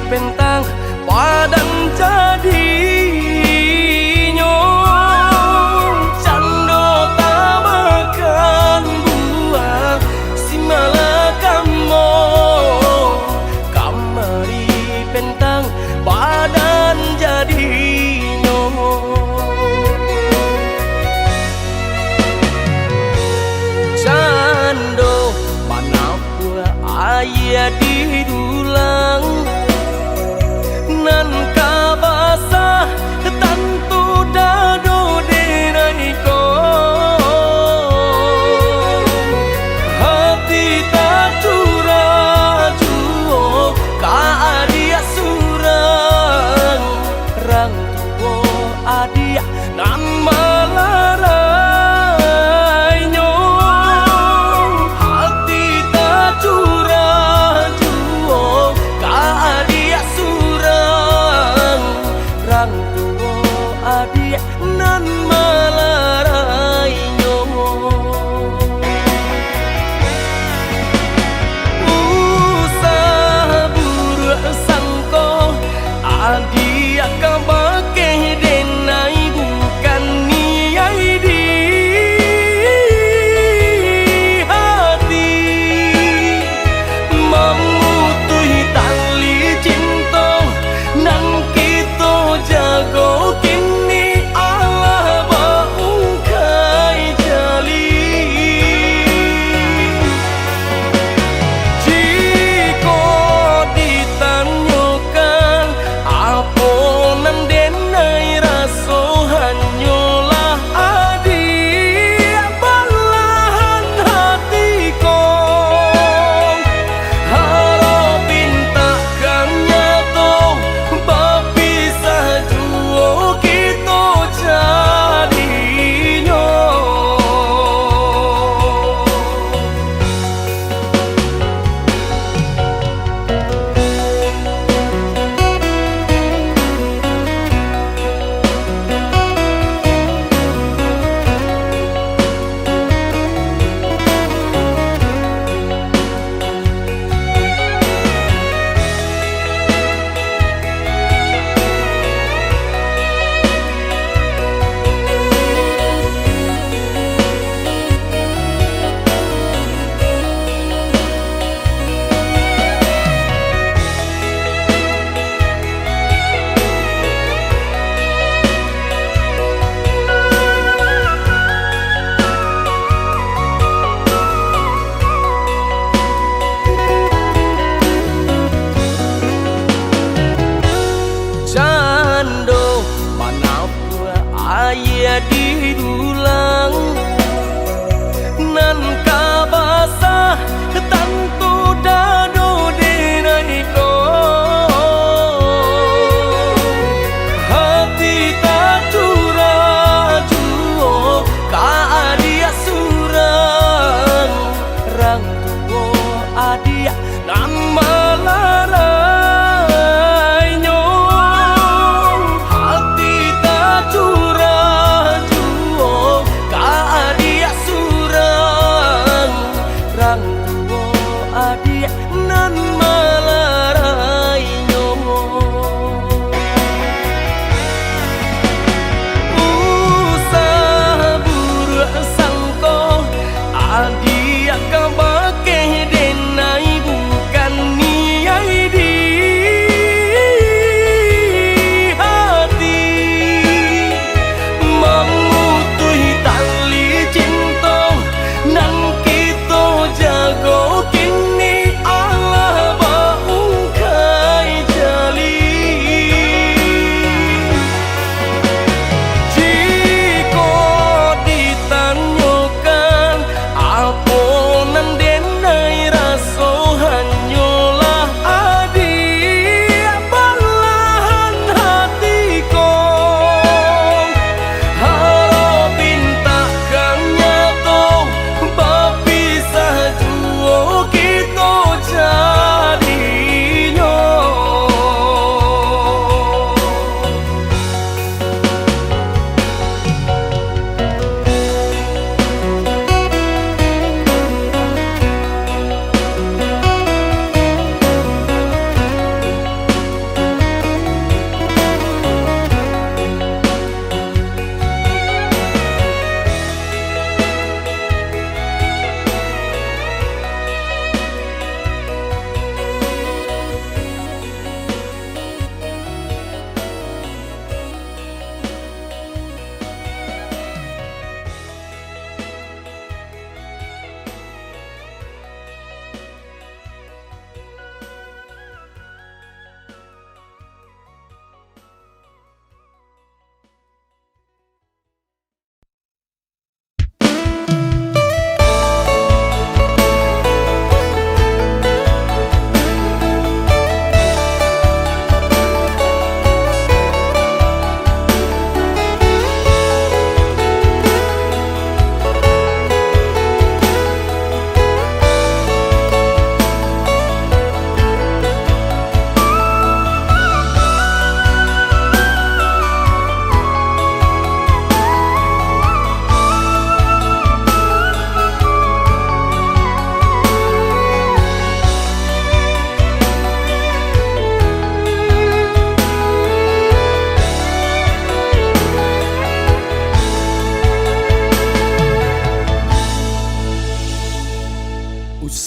pentang padang jadi nyong cando tak makan buah si malakamo kamari pentang badan jadi cando mana pula ayah di dulang nan kabasa tantu dado denaiko hati tak curah juo ka adia surang rang tuo adia nan malarai nyong hati tak curah juo ka adia surang rang tuo adia nan malarai nyong usah buruk sangko adia kabake denai bukan niai di hati memutui tali cinta nan kita jago kini Allah baungkai jali jika ditanyakan apa nan denai raso hanyalah adik balahan hatiku harapin takkan nyato berpisah duo kita jadinya cando mana pula ayah di dulang nan kabasa tantu dado denaiko hati tak curah juo ka adia surang rang tuo adia nan malarai nyong hati tak curah juo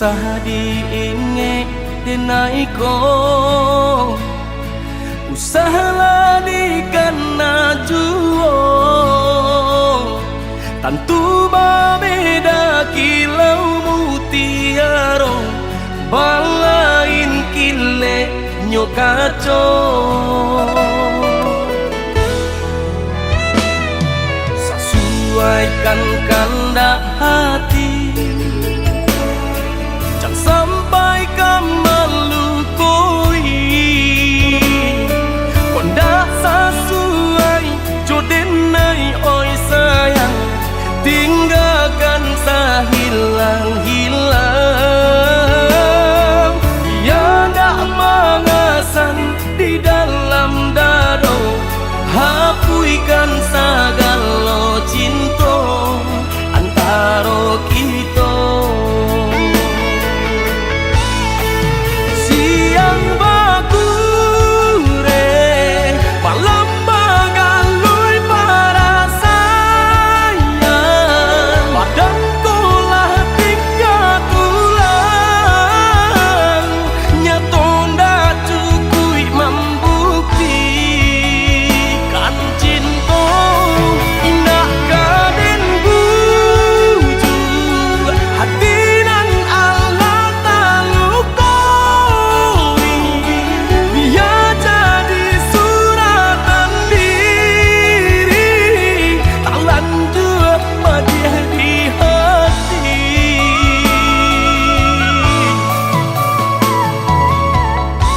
Usaha diinge denai ko usaha ladi kana juo tantu babeda kilau mutiaro balain kile nyokaco sesuaikan kandak hati jangan sampai kamalukui kondak sesuai jodenai oi sayang tinggalkan sahilang-hilang ya ndak mengasan di dalam dado hapuikan sagalo cinta antara kita siang bagure malam bagalui para sayang padam kolah tiga tulang nyato ndak cukui membuktikan cinta indah kaden bujur hati nan Allah talukoi biar jadi suratan diri tak lanjut majih di hati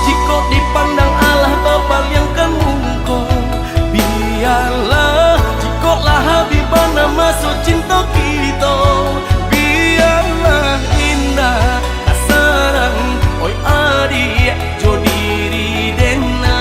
jika dipandang Allah kepal yang kemungko biarlah jika lah habibana masuk cinta kita biarlah indah kasarang oi adik jo diri denai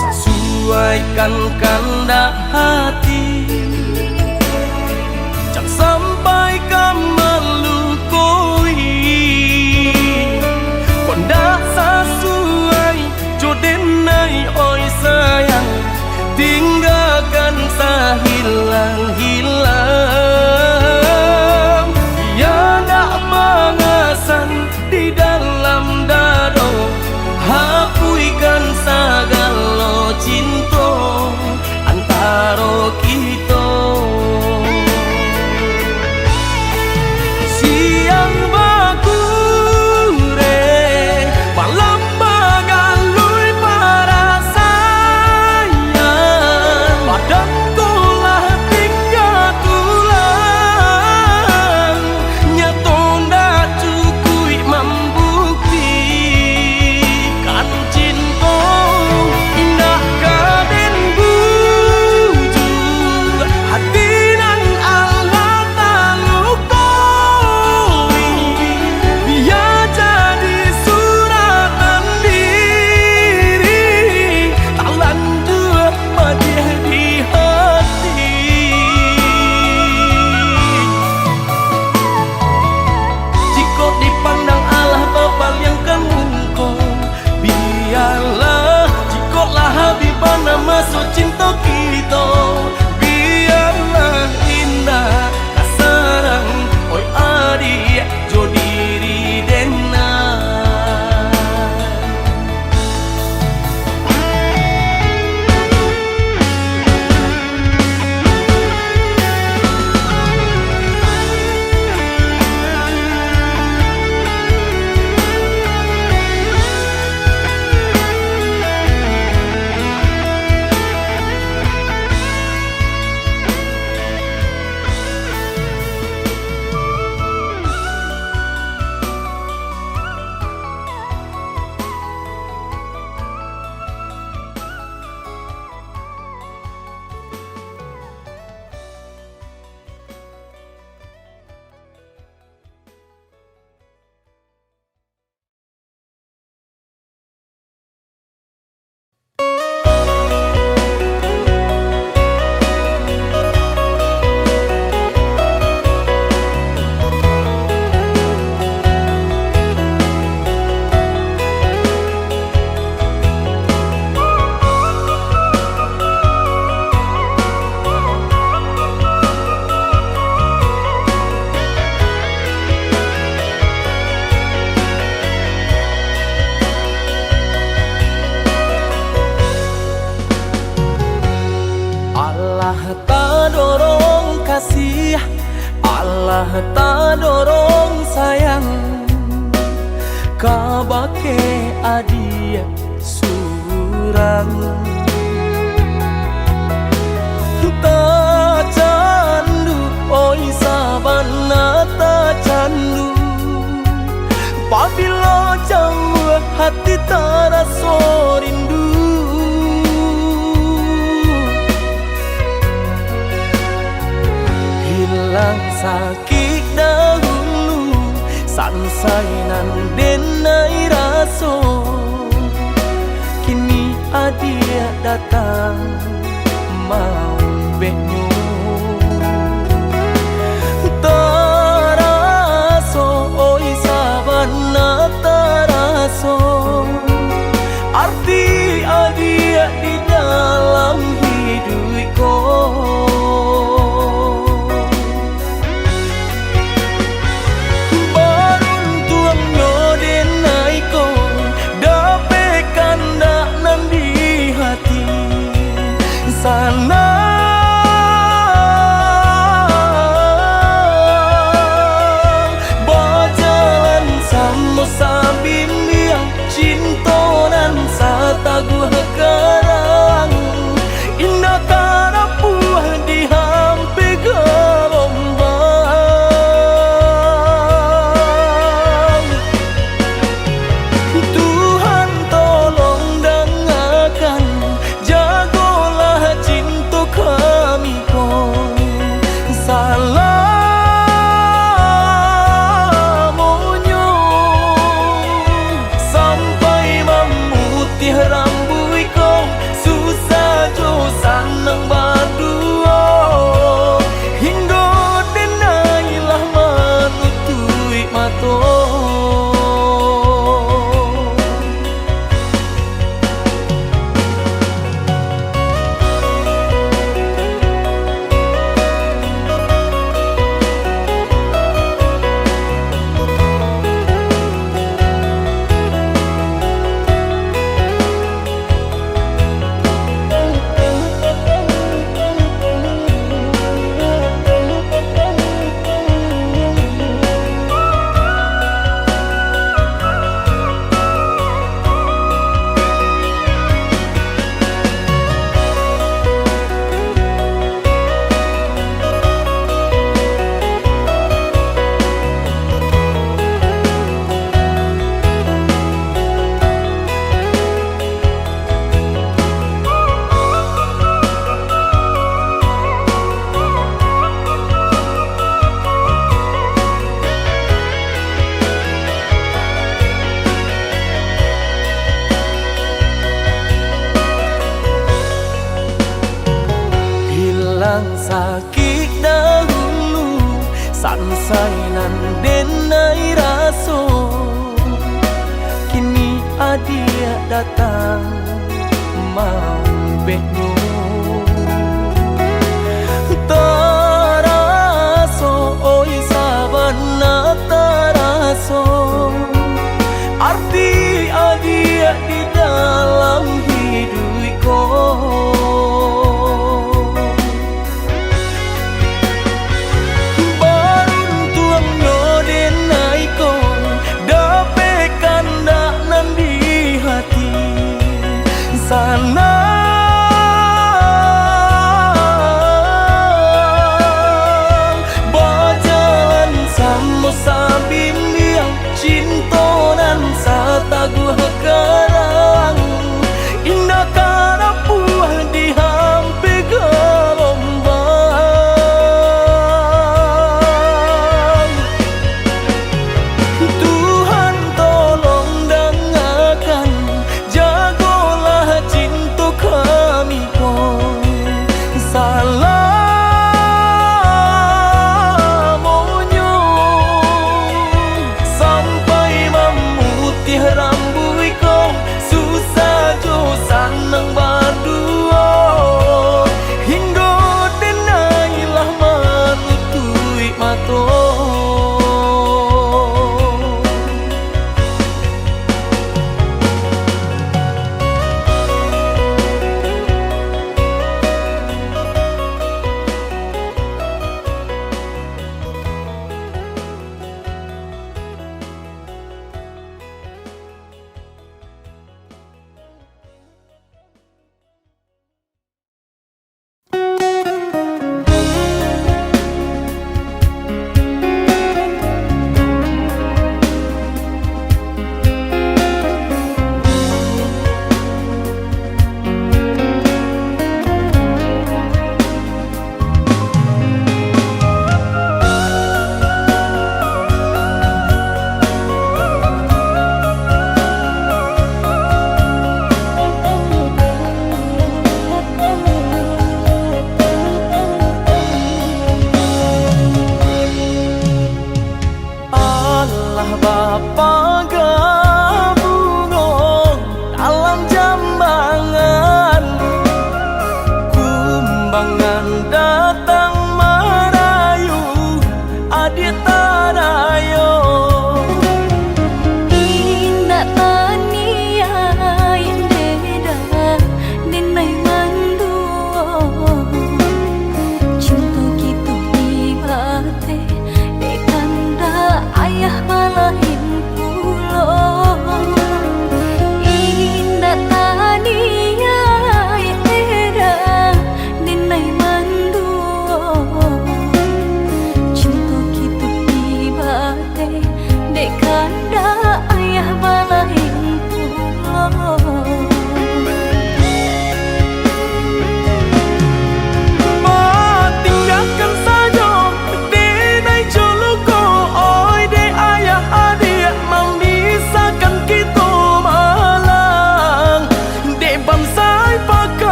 sesuaikan kandak hati jangan sampai kamalukui kondak sesuai jodenai oi sayang tinggalkan sahilang-hilang ya ndak mengasan di dalam dado hapuikan sagalo cinta antara bake adia surang ta candu oi sabana ta candu pabila jauh hati terasa rindu hilang sakit dahulu sansainan denai raso kini adia datang mau benyo taraso oi sabana taraso arti adia di dalam hidupku sana berjalan sama sambimbang cintonan satagu karang indah karapuh di hampi gelombang Tuhan tolong dengarkan jagolah cinta kami ko salah monyo sampai memutih rambut ko susah jo sanang berdua hingga denailah menutui mato sakit dahulu sansainan denai raso kini adia datang mau benyo taraso oi sabana taraso arti adia di dalam hidupku sana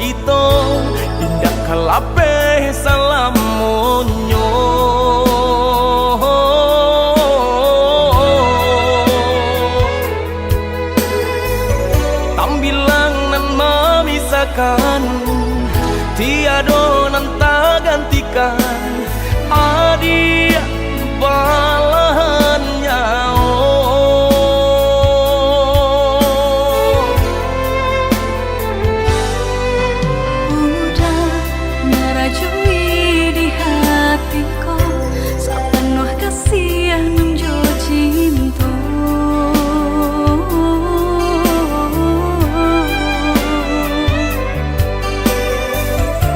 kita indah kalape salam monyo. Tambilang nan memisahkan, tiada nan tak gantikan. Adia balahannya udah merajui di hatiku sepenuh kasih nunjo cinta.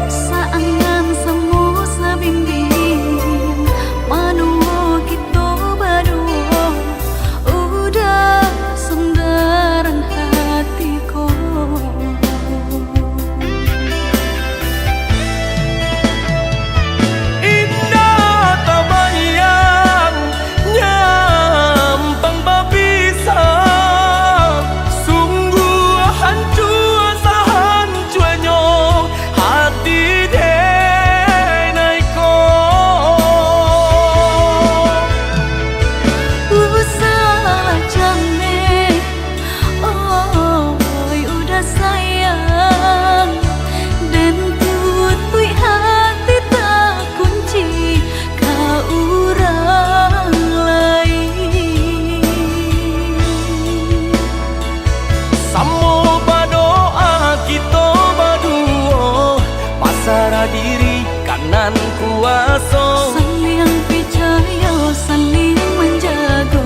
Saangan semu sabimbing manuo kita berdua udah sundaran hatiku. indah tabayang nyampang babisang, sungguh hancur sahancuanyo hati denaiko. Usah jane, oi udah sayang, dan tutui hati tak kunci ka urang lain. Samo berdoa kita berdua, pasrah diri kanan kuasa. Saling percaya, saling menjaga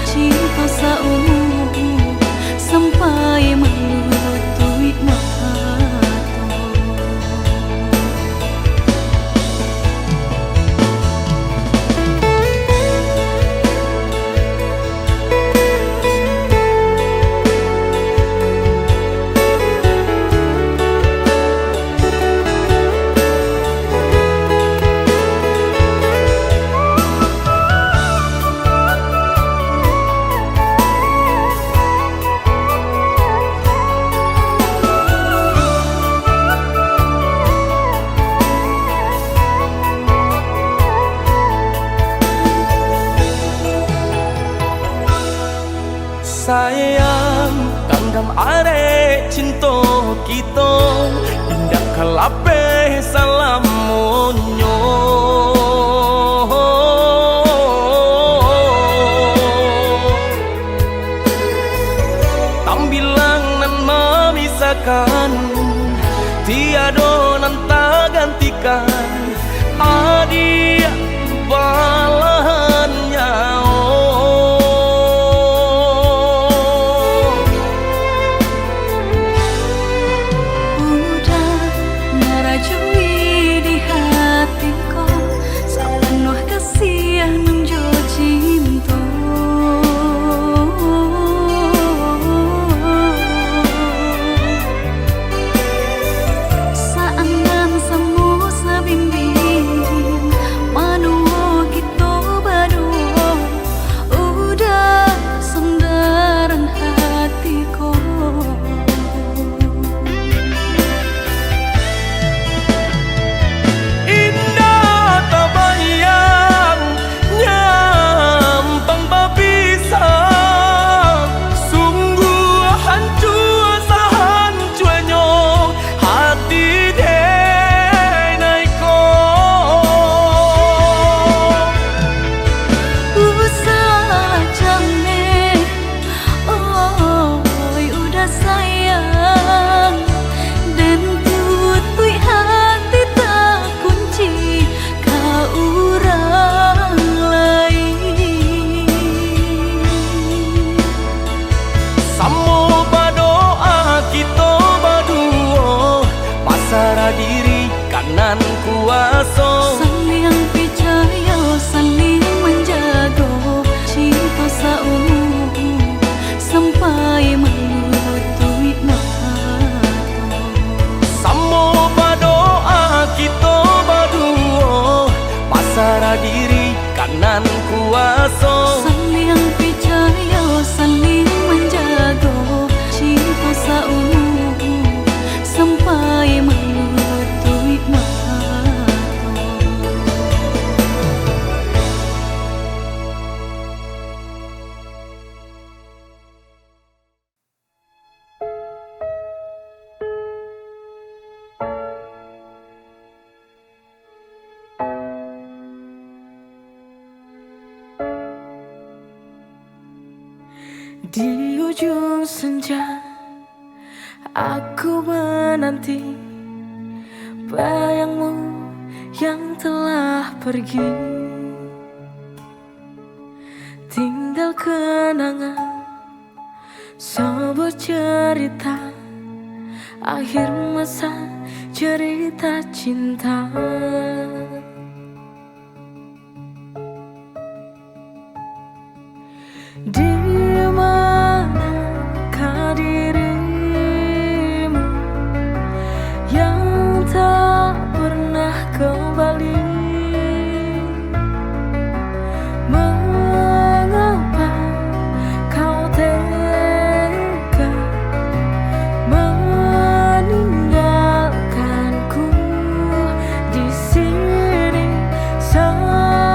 cinta seumur sampai melutui mata. Sayang kanggam are cinta kita indah kalape salam monyo. Tambilang nan memisahkan, tiada nan tak gantikan. Adia balahannya Udah merajui di hatiku sepenuh kasih nunjo cinta. Saangan semu sabimbing manuo kita berdua udah sundaran hatiku. indah tabayang nyampang babisang, sungguh hancur sahancuanyo hati denaiko. Usah jane, oi udah sayang, dan tutui hati tak kunci ka urang lain. Samo berdoa kita berdua, pasrah diri kanan kuasa. Saling percaya, saling menjaga cinta seumur sampai melutui mata. Samo berdoa kita berdua, pasrah diri kanan kuasa. Saling percaya, saling menjaga cinta seumur sampai Di ujung senja aku menanti bayangmu yang telah pergi, tinggal kenangan sebuah cerita akhir masa cerita cinta. Di manakah dirimu yang tak pernah kembali? Mengapa kau tega meninggalkanku di sini sendiri?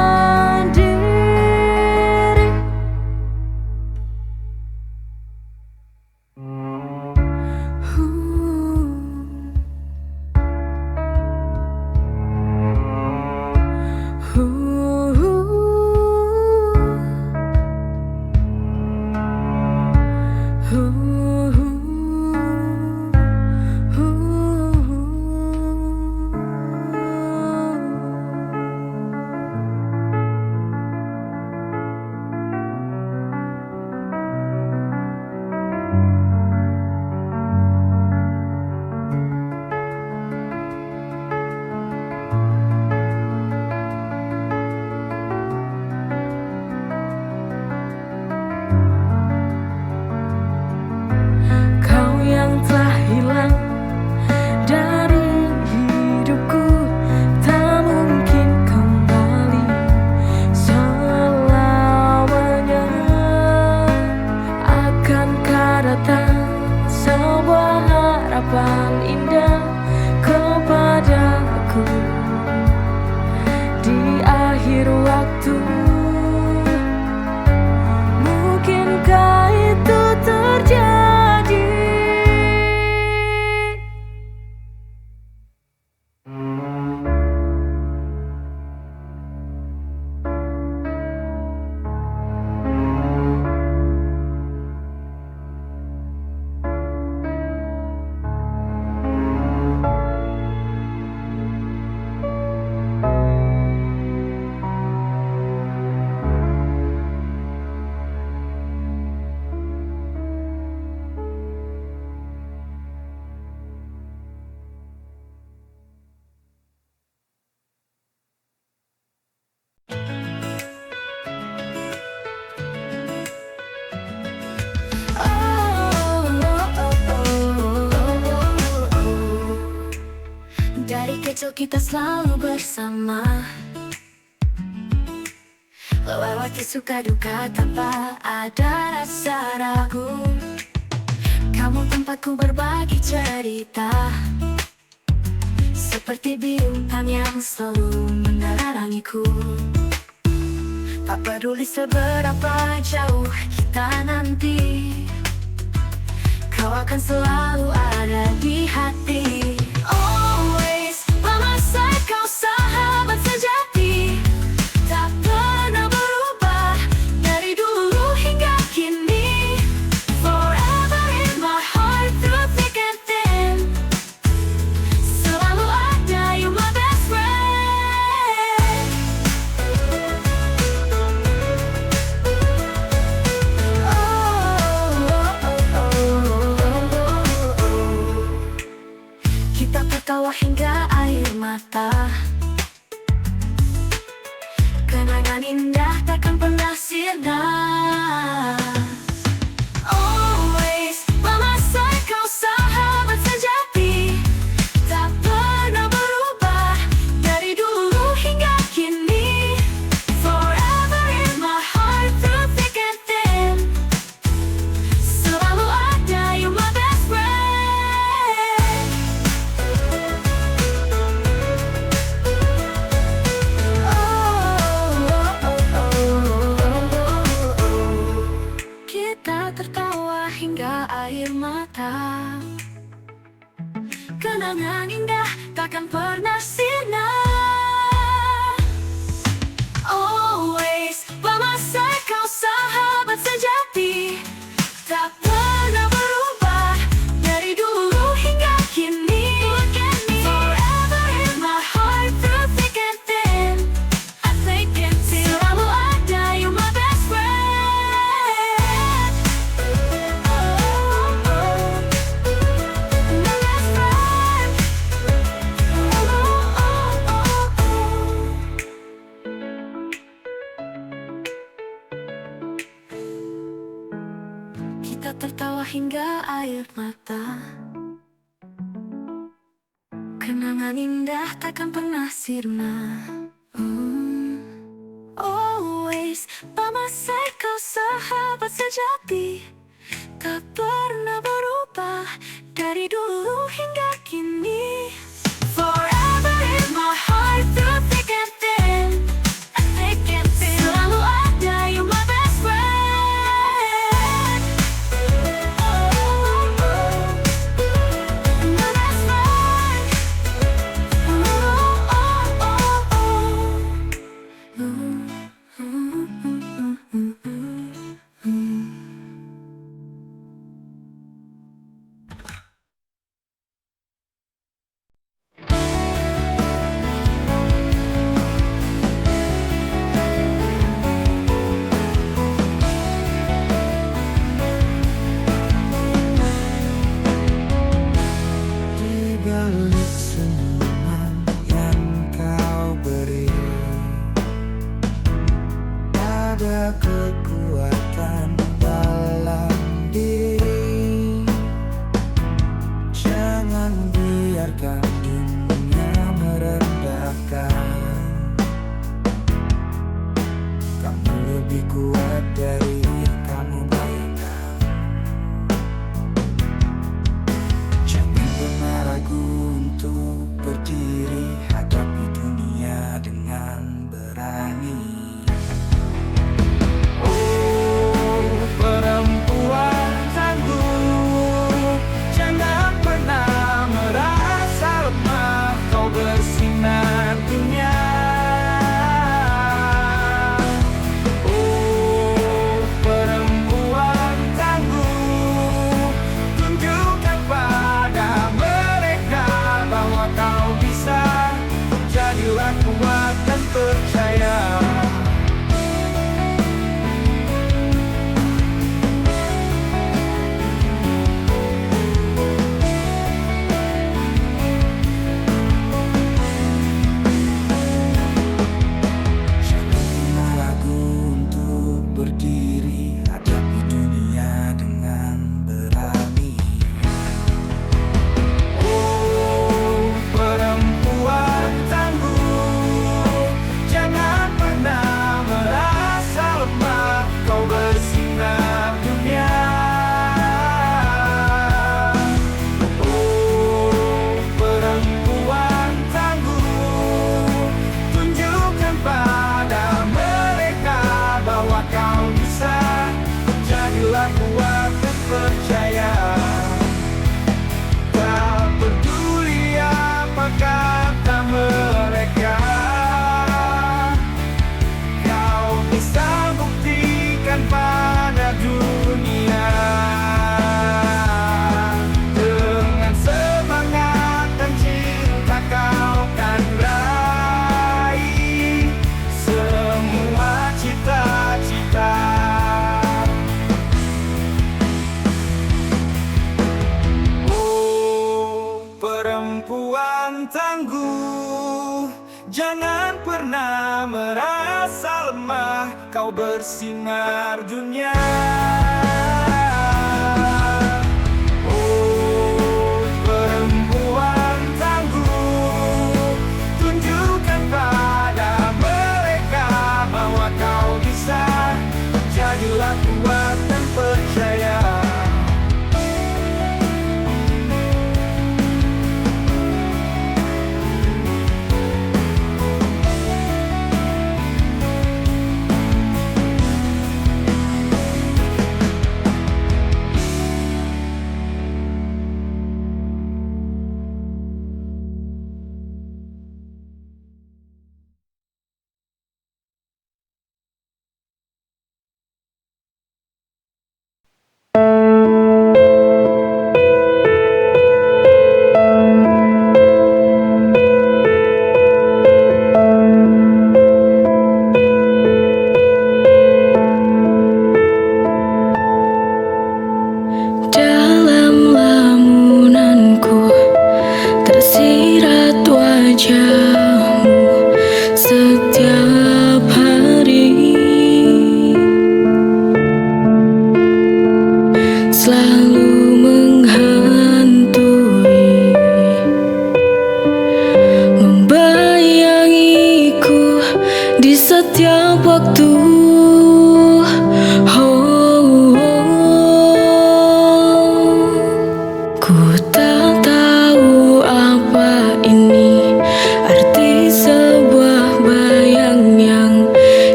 Sebuah harapan indah kepadaku di akhir waktu. Mungkinkah itu terjadi? Dari kecil kita selalu bersama, lewati suka duka tanpa ada rasa ragu. Kamu tempatku berbagi cerita, seperti bintang yang selalu menerangiku. Tak peduli seberapa jauh kita nanti, kau akan selalu ada di hati. Always by my side, kau sahabat sejati, tak pernah berubah dari dulu hingga kini. Forever in my heart, through thick and thin, selalu ada, you my best friend. Kita tertawa hingga air mata, kenangan indah takkan pernah sirna. Always by my side, kau sahabat sejati, tak pernah berubah dari dulu hingga kini. Forever in my heart, through thick and thin, selalu ada, you my best friend. Kita tertawa hingga air mata, kenangan indah takkan pernah sirna. Always by my side, kau sahabat sejati, air mata. Kenangan indah takkan pernah sirna. Always by my side, kau sahabat sejati, tak pernah berubah dari dulu hingga kini. Forever in my heart, through thick and thin, thick and thin. Selalu ada, you my best friend. My best friend. Di balik senyuman yang kau beri, ada kekuatan dalam diri. Jangan biarkan dunia merendahkan. Kamu lebih kuat dari kamu bayangkan. Jangan pernah ragu untuk berdiri, hadapi dunia dengan berani. Oh, perempuan tangguh, jangan pernah merasa lemah, kau bersinar dunia. Oh, perempuan tangguh, tunjukkan pada mereka bahwa kau bisa. Jadilah kuat dan percaya. Jangan pernah ragu untuk berdiri, hadapi dunia dengan berani. Oh, perempuan tangguh, jangan pernah merasa lemah, kau bersinar dunia. Oh, perempuan tangguh, tunjukkan pada mereka bahwa kau bisa. Jadilah kuat dan percaya. Tak peduli apa kata mereka, kau bisa buktikan pada dunia. Dengan semangat dan cinta kau kan raih semua cita-cita. Oh, perempuan tangguh, jangan pernah merasa lemah, kau bersinar dunia. Oh, perempuan tangguh, tunjukkan pada mereka bahwa kau bisa. Jadilah kuat dan percaya.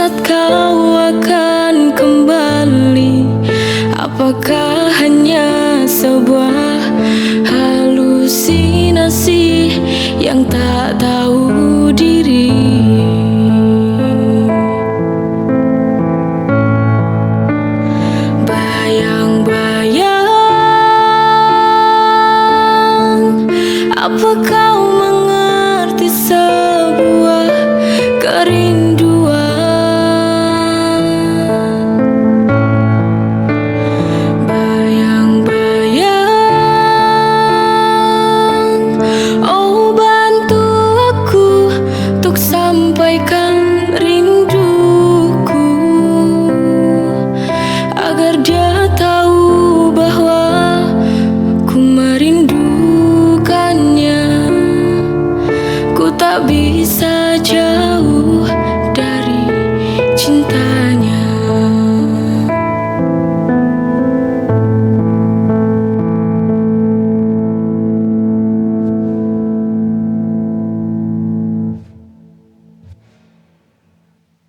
saat kau